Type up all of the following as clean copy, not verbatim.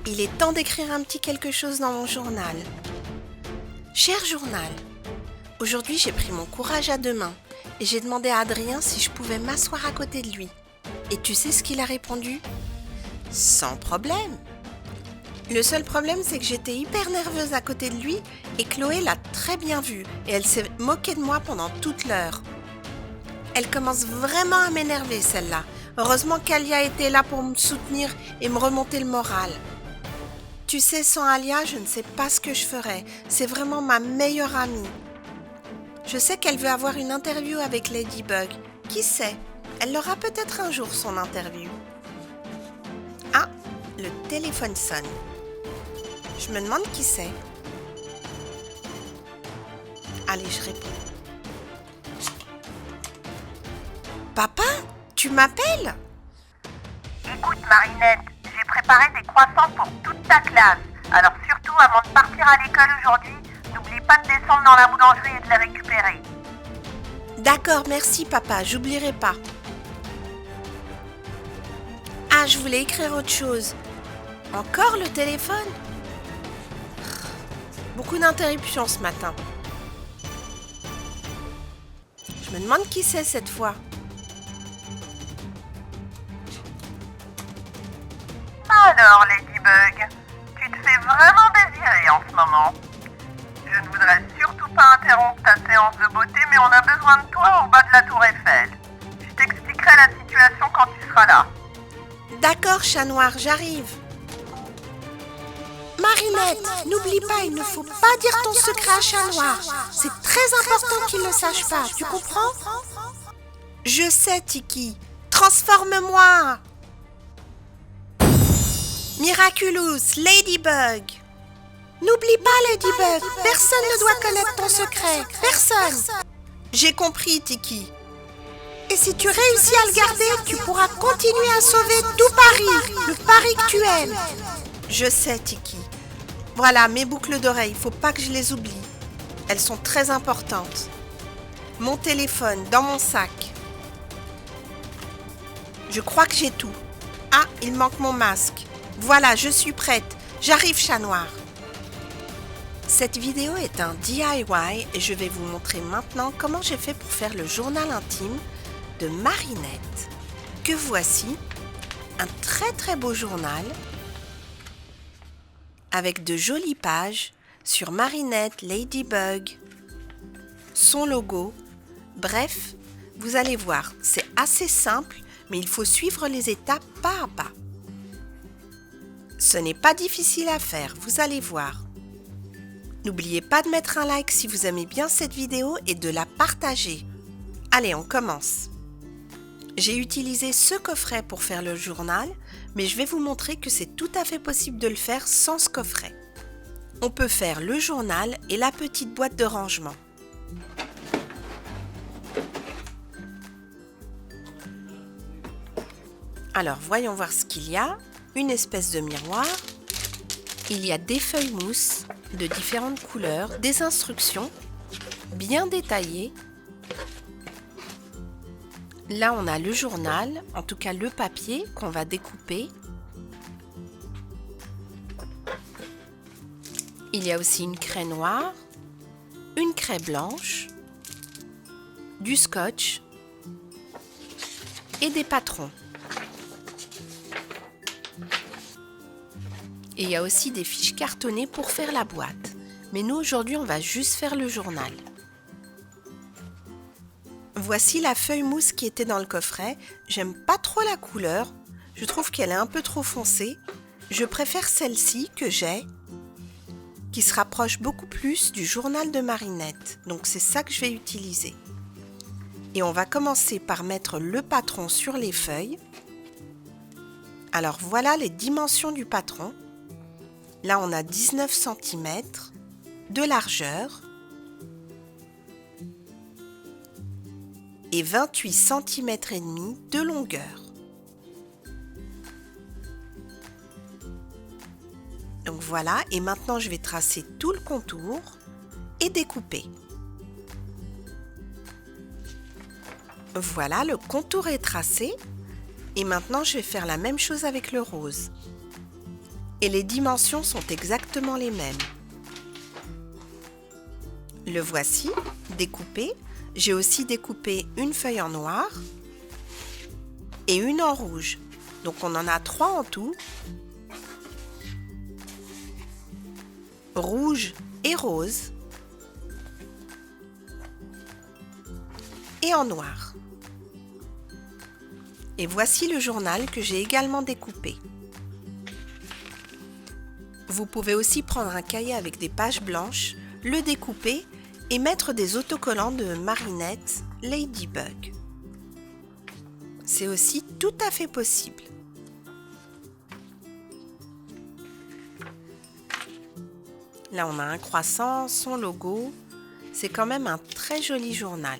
Il est temps d'écrire un petit quelque chose dans mon journal. Cher journal, aujourd'hui j'ai pris mon courage à deux mains et j'ai demandé à Adrien si je pouvais m'asseoir à côté de lui. Et tu sais ce qu'il a répondu ? Sans problème. Le seul problème, c'est que j'étais hyper nerveuse à côté de lui et Chloé l'a très bien vu et elle s'est moquée de moi pendant toute l'heure. Elle commence vraiment à m'énerver celle-là. Heureusement qu'Alia était là pour me soutenir et me remonter le moral. Tu sais, sans Alia, je ne sais pas ce que je ferais. C'est vraiment ma meilleure amie. Je sais qu'elle veut avoir une interview avec Ladybug. Qui sait ? Elle aura peut-être un jour son interview. Ah, le téléphone sonne. Je me demande qui c'est. Allez, je réponds. Papa, tu m'appelles ? Écoute Marinette, j'ai préparé des croissants pour toute ta classe. Alors surtout, avant de partir à l'école aujourd'hui, n'oublie pas de descendre dans la boulangerie et de les récupérer. D'accord, merci papa, j'oublierai pas. Ah, je voulais écrire autre chose. Encore le téléphone ? Beaucoup d'interruptions ce matin. Je me demande qui c'est cette fois. Alors Ladybug, tu te fais vraiment désirer en ce moment. Je ne voudrais surtout pas interrompre ta séance de beauté, mais on a besoin de toi au bas de la tour Eiffel. Je t'expliquerai la situation quand tu seras là. D'accord, chat noir, j'arrive. Marinette, n'oublie pas, il ne faut pas dire ton secret à chat noir. C'est très important qu'il ne le sache pas, tu comprends ? Je sais, Tiki. Transforme-moi ! Miraculous, Ladybug. N'oublie pas, Ladybug, personne ne doit connaître ton secret. Personne. J'ai compris, Tiki. Et si tu réussis à le garder, tu pourras continuer à sauver tout Paris, le Paris que tu aimes. Je sais, Tiki. Voilà, mes boucles d'oreilles, faut pas que je les oublie. Elles sont très importantes. Mon téléphone, dans mon sac. Je crois que j'ai tout. Ah, il manque mon masque. Voilà, je suis prête. J'arrive, chat noir. Cette vidéo est un DIY et je vais vous montrer maintenant comment j'ai fait pour faire le journal intime de Marinette. Que voici, un très très beau journal avec de jolies pages sur Marinette, Ladybug, son logo. Bref, vous allez voir, c'est assez simple, mais il faut suivre les étapes pas à pas. Ce n'est pas difficile à faire, vous allez voir. N'oubliez pas de mettre un like si vous aimez bien cette vidéo et de la partager. Allez, on commence. J'ai utilisé ce coffret pour faire le journal, mais je vais vous montrer que c'est tout à fait possible de le faire sans ce coffret. On peut faire le journal et la petite boîte de rangement. Alors, voyons voir ce qu'il y a. Une espèce de miroir. Il y a des feuilles mousse de différentes couleurs, des instructions bien détaillées. Là, on a le journal, en tout cas le papier qu'on va découper. Il y a aussi une craie noire, une craie blanche, du scotch et des patrons. Et il y a aussi des fiches cartonnées pour faire la boîte. Mais nous, aujourd'hui, on va juste faire le journal. Voici la feuille mousse qui était dans le coffret. J'aime pas trop la couleur. Je trouve qu'elle est un peu trop foncée. Je préfère celle-ci que j'ai, qui se rapproche beaucoup plus du journal de Marinette. Donc c'est ça que je vais utiliser. Et on va commencer par mettre le patron sur les feuilles. Alors voilà les dimensions du patron. Là, on a 19 cm de largeur et 28 cm et demi de longueur. Donc voilà, et maintenant je vais tracer tout le contour et découper. Voilà, le contour est tracé et maintenant je vais faire la même chose avec le rose. et les dimensions sont exactement les mêmes. Le voici, découpé. J'ai aussi découpé une feuille en noir et une en rouge. Donc on en a 3 en tout. Rouge et rose. Et en noir. Et voici le journal que j'ai également découpé. Vous pouvez aussi prendre un cahier avec des pages blanches, le découper et mettre des autocollants de Marinette Ladybug. C'est aussi tout à fait possible. Là, on a un croissant, son logo. C'est quand même un très joli journal.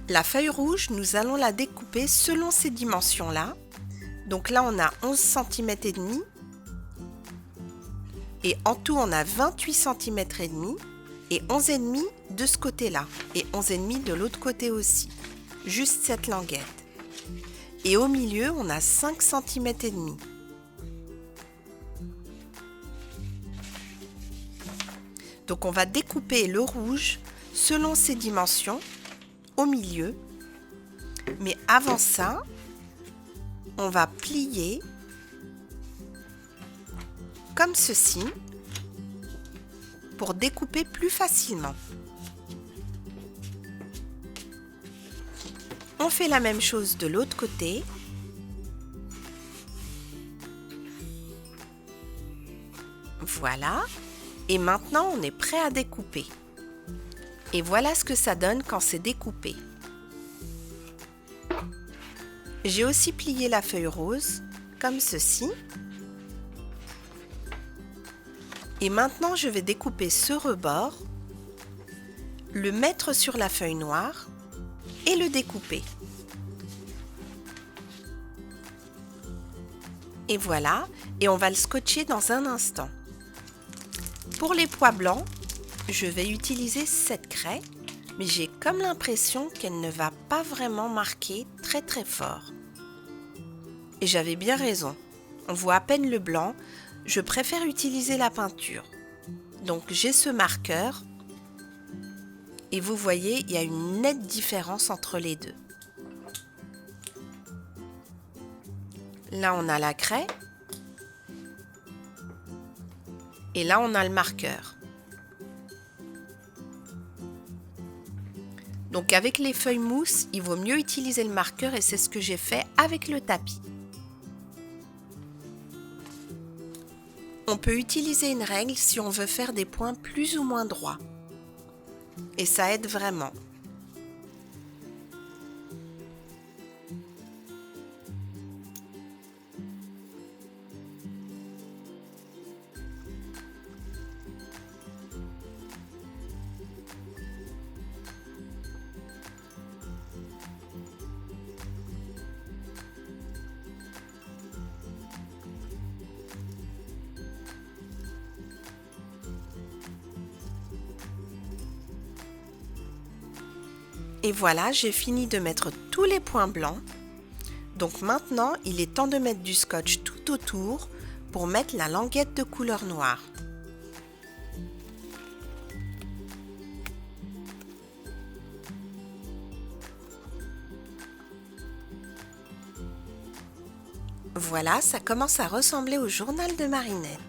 La feuille rouge, nous allons la découper selon ces dimensions-là. Donc là, on a 11 cm et demi. Et en tout, on a 28 cm et demi et 11 et demi de ce côté-là et 11 et demi de l'autre côté aussi. Juste cette languette. Et au milieu, on a 5 cm et demi. Donc on va découper le rouge selon ses dimensions au milieu. Mais avant ça, on va plier comme ceci pour découper plus facilement. On fait la même chose de l'autre côté. Voilà. Et maintenant, on est prêt à découper. Et voilà ce que ça donne quand c'est découpé. J'ai aussi plié la feuille rose, comme ceci. Et maintenant, je vais découper ce rebord, le mettre sur la feuille noire et le découper. Et voilà, et on va le scotcher dans un instant. Pour les pois blancs, je vais utiliser cette craie, mais j'ai comme l'impression qu'elle ne va pas vraiment marquer très très fort. Et j'avais bien raison, on voit à peine le blanc, je préfère utiliser la peinture. Donc j'ai ce marqueur, et vous voyez, il y a une nette différence entre les deux. Là on a la craie, et là on a le marqueur. Donc avec les feuilles mousse, il vaut mieux utiliser le marqueur et c'est ce que j'ai fait avec le tapis. On peut utiliser une règle si on veut faire des points plus ou moins droits. Et ça aide vraiment. Et voilà, j'ai fini de mettre tous les points blancs. Donc maintenant, il est temps de mettre du scotch tout autour pour mettre la languette de couleur noire. Voilà, ça commence à ressembler au journal de Marinette.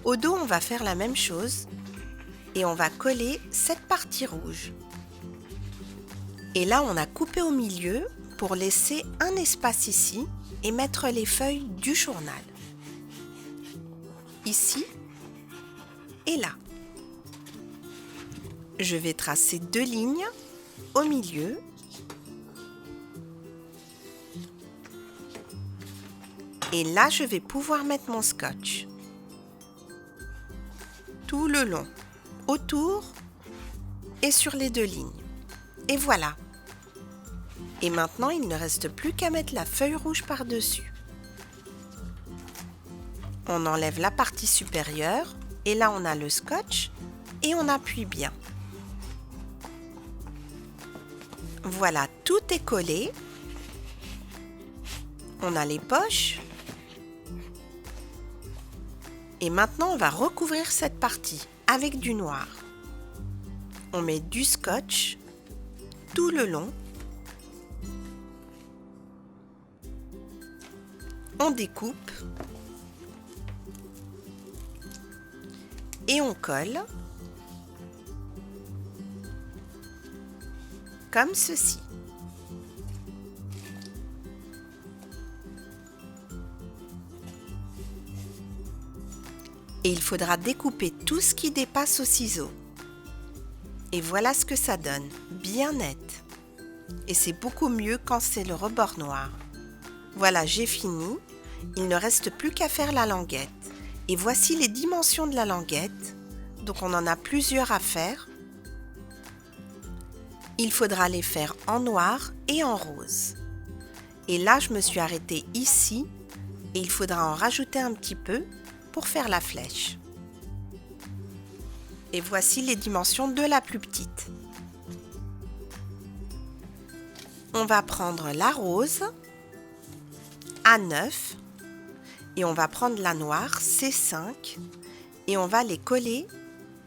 Au dos, on va faire la même chose et on va coller cette partie rouge. Et là, on a coupé au milieu pour laisser un espace ici et mettre les feuilles du journal. Ici et là. Je vais tracer 2 lignes au milieu. Et là, je vais pouvoir mettre mon scotch. Tout le long, autour et sur les 2 lignes. Et voilà. Et maintenant, il ne reste plus qu'à mettre la feuille rouge par-dessus. On enlève la partie supérieure et là on a le scotch et on appuie bien. Voilà, tout est collé. On a les poches. Et maintenant on va recouvrir cette partie avec du noir. On met du scotch tout le long. On découpe et on colle comme ceci. Et il faudra découper tout ce qui dépasse au ciseau. Et voilà ce que ça donne, bien net. Et c'est beaucoup mieux quand c'est le rebord noir. Voilà, j'ai fini. Il ne reste plus qu'à faire la languette. Et voici les dimensions de la languette. Donc on en a plusieurs à faire. Il faudra les faire en noir et en rose. Et là, je me suis arrêtée ici. Et il faudra en rajouter un petit peu pour faire la flèche. Et voici les dimensions de la plus petite. On va prendre la rose A9 et on va prendre la noire C5 et on va les coller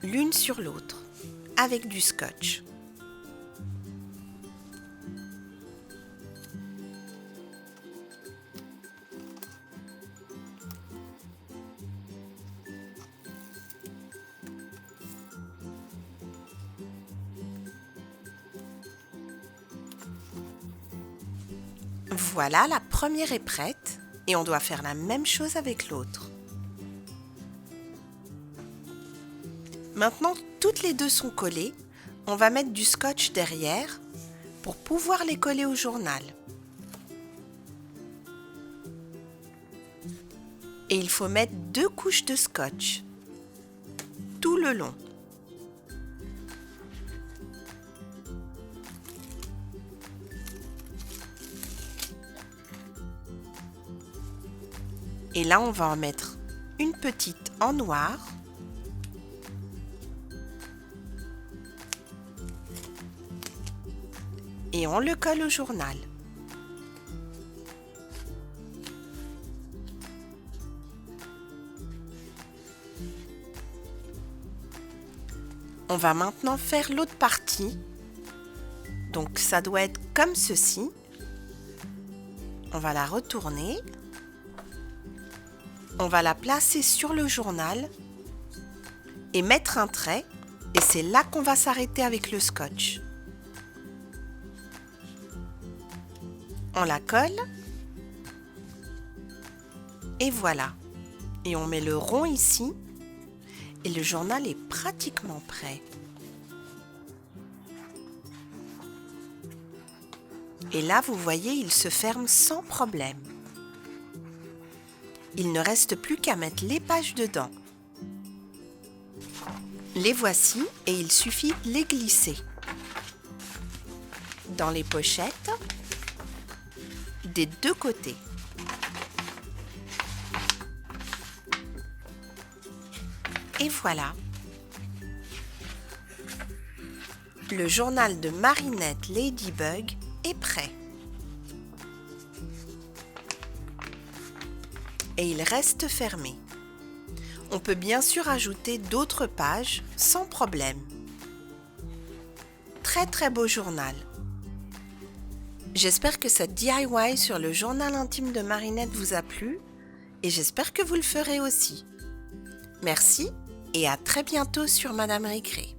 l'une sur l'autre avec du scotch. Voilà, la première est prête et on doit faire la même chose avec l'autre. Maintenant, toutes les deux sont collées. On va mettre du scotch derrière pour pouvoir les coller au journal. Et il faut mettre 2 couches de scotch tout le long. Et là, on va en mettre une petite en noir. Et on le colle au journal. On va maintenant faire l'autre partie. Donc ça doit être comme ceci. On va la retourner. On va la placer sur le journal et mettre un trait. Et c'est là qu'on va s'arrêter avec le scotch. On la colle. Et voilà. Et on met le rond ici. Et le journal est pratiquement prêt. Et là, vous voyez, il se ferme sans problème. Il ne reste plus qu'à mettre les pages dedans. Les voici et il suffit de les glisser dans les pochettes des deux côtés. Et voilà. Le journal de Marinette Ladybug est prêt. Et il reste fermé. On peut bien sûr ajouter d'autres pages sans problème. Très très beau journal. J'espère que cette DIY sur le journal intime de Marinette vous a plu et j'espère que vous le ferez aussi. Merci et à très bientôt sur Madame Récré.